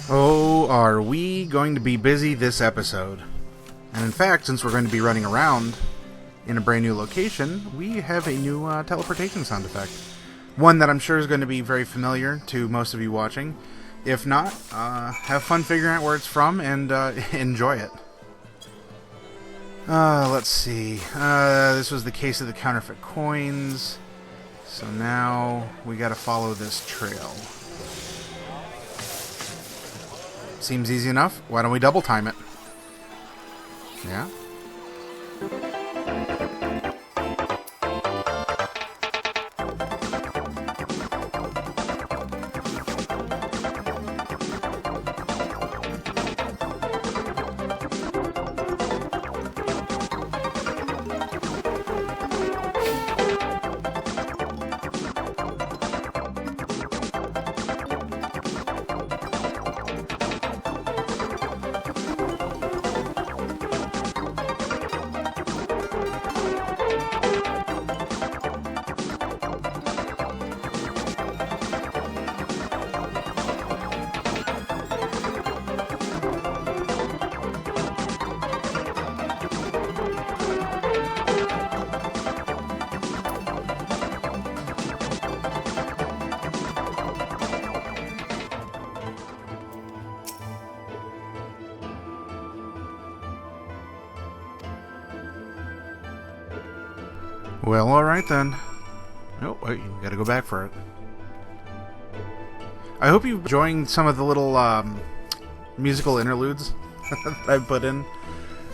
Oh, are we going to be busy this episode? And in fact, since we're going to be running around in a brand new location, we have a new teleportation sound effect. One that I'm sure is going to be very familiar to most of you watching. If not, have fun figuring out where it's from and enjoy it. Let's see. This was the case of the counterfeit coins. So now we gotta follow this trail. Seems easy enough. Why don't we double time it? Yeah? Well, alright then. Oh, wait, you gotta go back for it. I hope you're enjoying some of the little musical interludes that I've put in.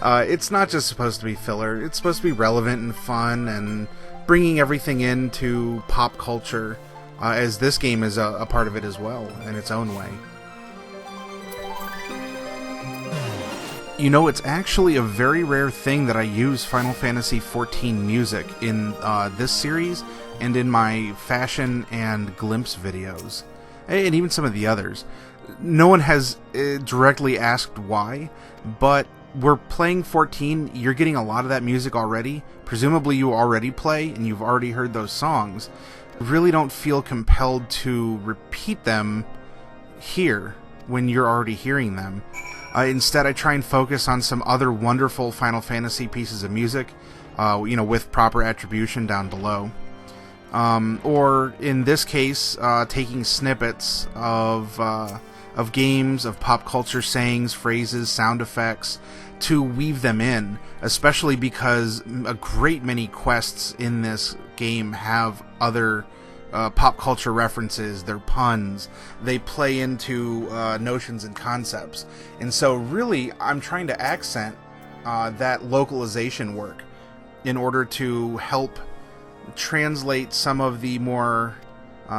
It's not just supposed to be filler, it's supposed to be relevant and fun and bringing everything into pop culture, as this game is a part of it as well, in its own way. You know, it's actually a very rare thing that I use Final Fantasy XIV music in this series and in my fashion and glimpse videos, and even some of the others. No one has directly asked why, but we're playing 14, you're getting a lot of that music already. Presumably you already play, and you've already heard those songs. Really don't feel compelled to repeat them here when you're already hearing them. Instead, I try and focus on some other wonderful Final Fantasy pieces of music, with proper attribution down below. Or, in this case, taking snippets of games, of pop culture sayings, phrases, sound effects, to weave them in, especially because a great many quests in this game have other pop culture references, they're puns, they play into notions and concepts. And so really, I'm trying to accent that localization work in order to help translate some of the more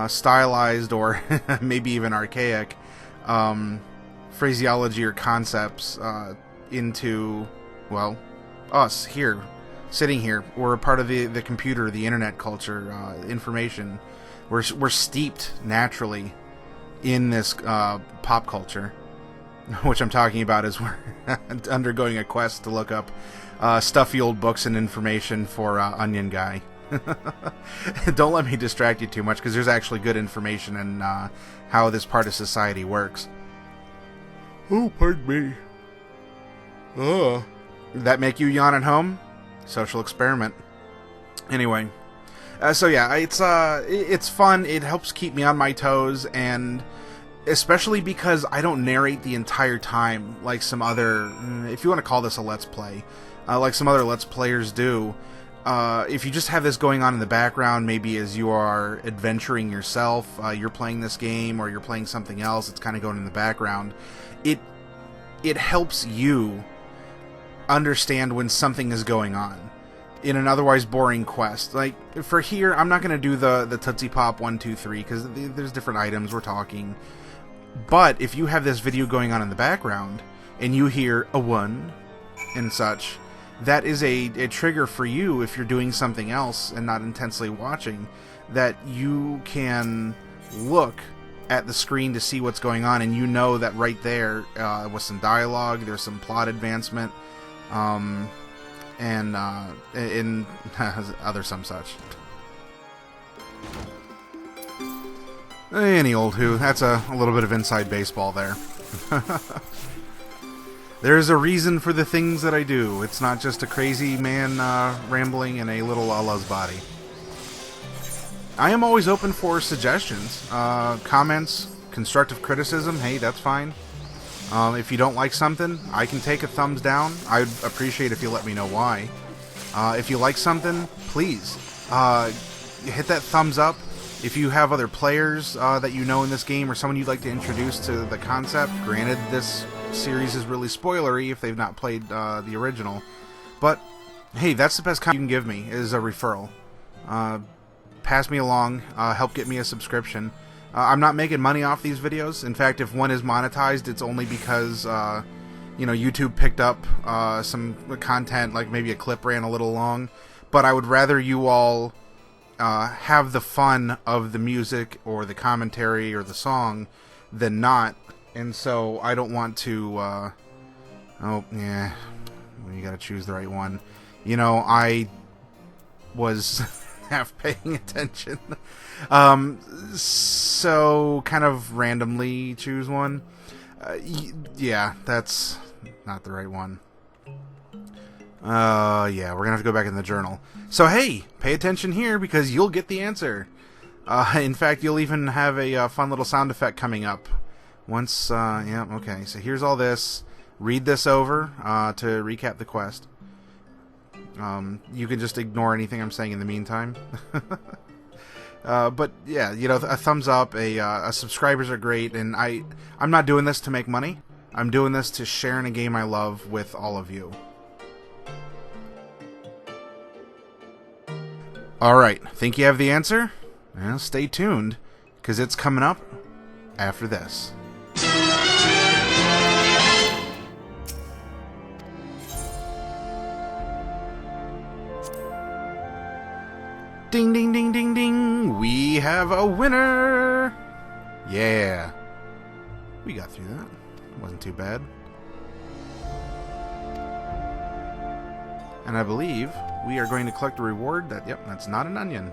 stylized or maybe even archaic phraseology or concepts into, well, us here, sitting here. We're a part of the computer, the internet culture, information. We're steeped naturally in this pop culture, which I'm talking about is we're undergoing a quest to look up stuffy old books and information for Onion Guy. Don't let me distract you too much, because there's actually good information in how this part of society works. Oh, pardon me. Ugh. Did that make you yawn at home? Social experiment. Anyway. So yeah, it's fun, it helps keep me on my toes, and especially because I don't narrate the entire time like some other, if you want to call this a Let's Play, like some other Let's Players do. If you just have this going on in the background, maybe as you are adventuring yourself, you're playing this game, or you're playing something else, it's kind of going in the background, it helps you understand when something is going on in an otherwise boring quest. Like, for here, I'm not going to do the Tootsie Pop 1, 2, 3, because there's different items we're talking. But if you have this video going on in the background, and you hear a 1 and such, that is a trigger for you if you're doing something else and not intensely watching, that you can look at the screen to see what's going on, and you know that right there was some dialogue, there's some plot advancement, and in other some such. Any old who, that's a little bit of inside baseball there. There's a reason for the things that I do. It's not just a crazy man rambling in a little Allah's body. I am always open for suggestions, comments, constructive criticism. Hey, that's fine. If you don't like something, I can take a thumbs down. I'd appreciate if you let me know why. If you like something, please hit that thumbs up. If you have other players that you know in this game or someone you'd like to introduce to the concept, granted this series is really spoilery if they've not played the original, but hey, that's the best kind you can give me is a referral. Pass me along, help get me a subscription. I'm not making money off these videos. In fact, if one is monetized, it's only because you know, YouTube picked up some content, like maybe a clip ran a little long, but I would rather you all have the fun of the music or the commentary or the song than not. And so I don't want to oh yeah, you gotta choose the right one. You know, I was half paying attention, so kind of randomly choose one. Yeah, that's not the right one. Yeah, we're gonna have to go back in the journal. So hey, pay attention here because you'll get the answer. In fact, you'll even have a fun little sound effect coming up. Once, yeah, okay, so here's all this. Read this over to recap the quest. You can just ignore anything I'm saying in the meantime. But yeah, you know, a thumbs up, subscribers are great, and I'm not doing this to make money. I'm doing this to share in a game I love with all of you. Alright, think you have the answer? Well, stay tuned, because it's coming up after this. Ding, ding, ding, ding, ding! We have a winner! Yeah. We got through that. Wasn't too bad. And I believe we are going to collect a reward that, yep, that's not an onion.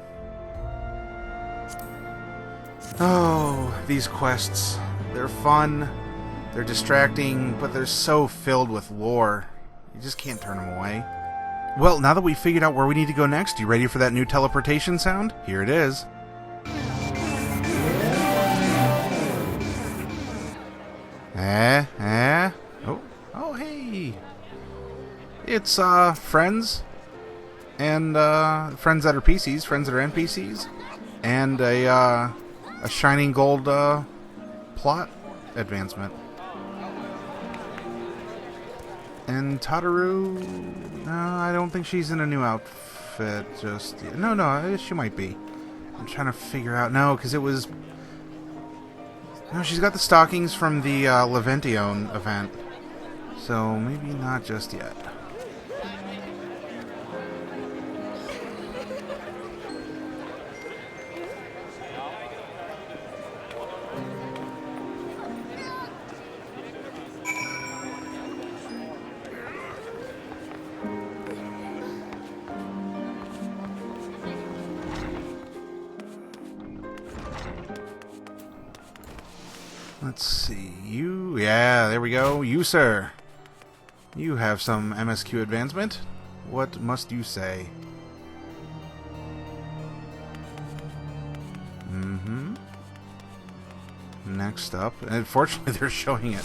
Oh, these quests. They're fun, they're distracting, but they're so filled with lore. You just can't turn them away. Well, now that we've figured out where we need to go next, you ready for that new teleportation sound? Here it is. Oh, hey. It's, friends. And, friends that are PCs, friends that are NPCs. And a shining gold, plot advancement. And Tataru, no, I don't think she's in a new outfit just yet. No, she might be. I'm trying to figure out, no, because it was, no, she's got the stockings from the Levention event, so maybe not just yet. Let's see, you, yeah, there we go. You, sir. You have some MSQ advancement. What must you say? Next up, and unfortunately they're showing it.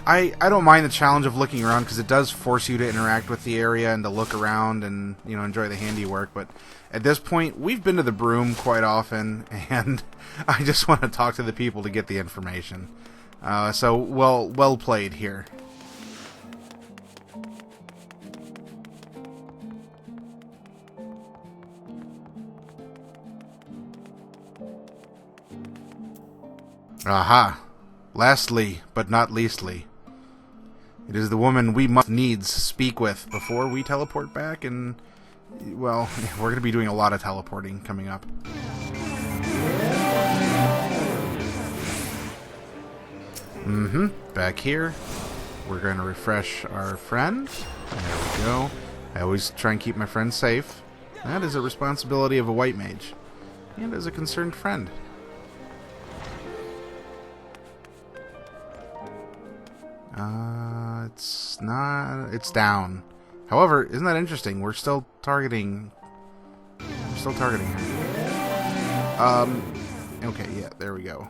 I don't mind the challenge of looking around because it does force you to interact with the area and to look around and, you know, enjoy the handiwork, but at this point we've been to the broom quite often and I just want to talk to the people to get the information. So well played here. Aha! Lastly, but not leastly, it is the woman we must needs speak with before we teleport back, and, well, we're going to be doing a lot of teleporting coming up. Back here, we're going to refresh our friend. There we go. I always try and keep my friends safe. That is a responsibility of a white mage, and as a concerned friend. It's not... It's down. However, isn't that interesting? We're still targeting... We're still targeting her. Okay, yeah, there we go.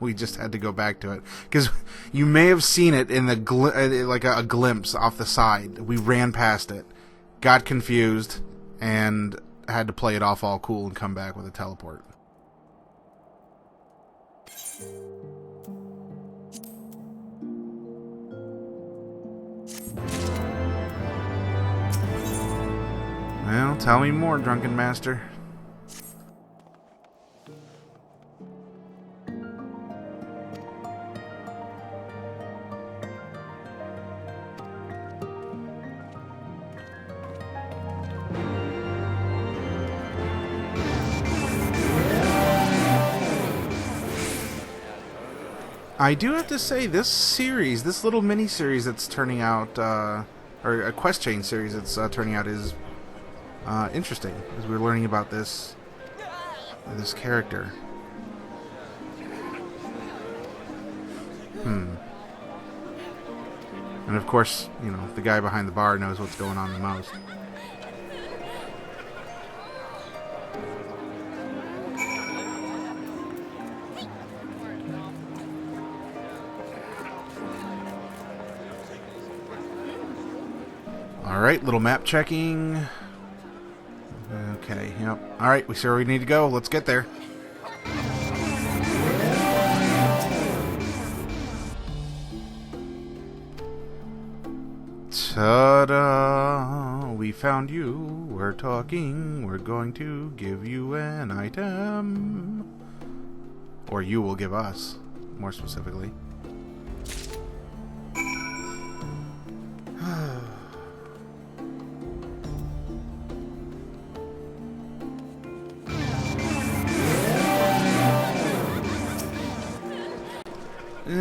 We just had to go back to it. Because you may have seen it in the like a glimpse off the side. We ran past it, got confused, and had to play it off all cool and come back with a teleport. Well, tell me more, Drunken Master. I do have to say, this series, this little mini-series that's turning out, or a quest chain series that's turning out is interesting, as we're learning about this character. And of course, you know, the guy behind the bar knows what's going on the most. Alright, little map checking. Okay, yep. Alright, we see where we need to go. Let's get there. Ta-da! We found you. We're talking. We're going to give you an item. Or you will give us, more specifically.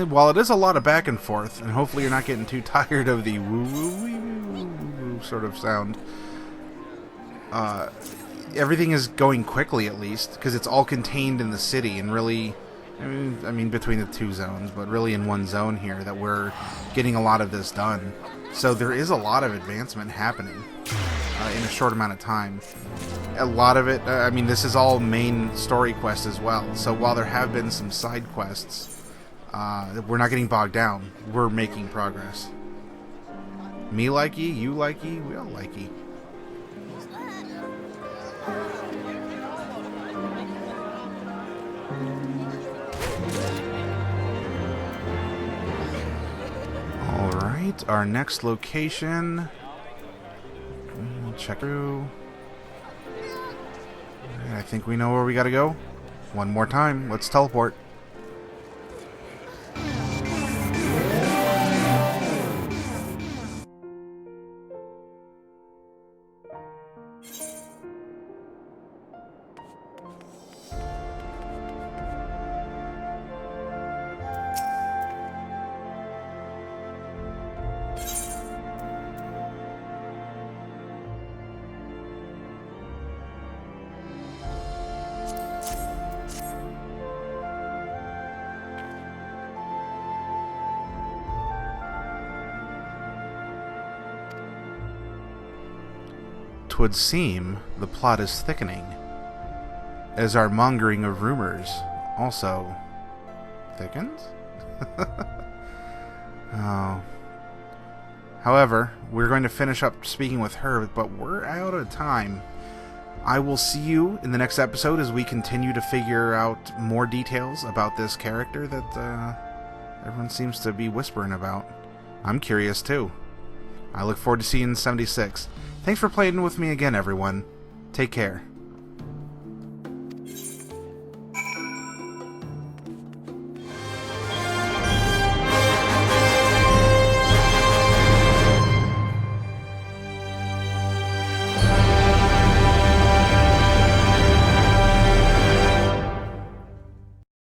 While it is a lot of back and forth, and hopefully you're not getting too tired of the woo-woo-woo sort of sound, everything is going quickly, at least, because it's all contained in the city, and really, I mean between the two zones, but really in one zone here that we're getting a lot of this done. So there is a lot of advancement happening in a short amount of time. A lot of it, I mean, this is all main story quests as well, so while there have been some side quests, we're not getting bogged down. We're making progress. Me likey, you likey, we all likey. Alright, our next location. Check through. I think we know where we gotta go. One more time, let's teleport. Twould seem the plot is thickening, as our mongering of rumors also thickens. Oh. However, we're going to finish up speaking with her, but we're out of time. I will see you in the next episode as we continue to figure out more details about this character that everyone seems to be whispering about. I'm curious too. I look forward to seeing 76. Thanks for playing with me again, everyone. Take care.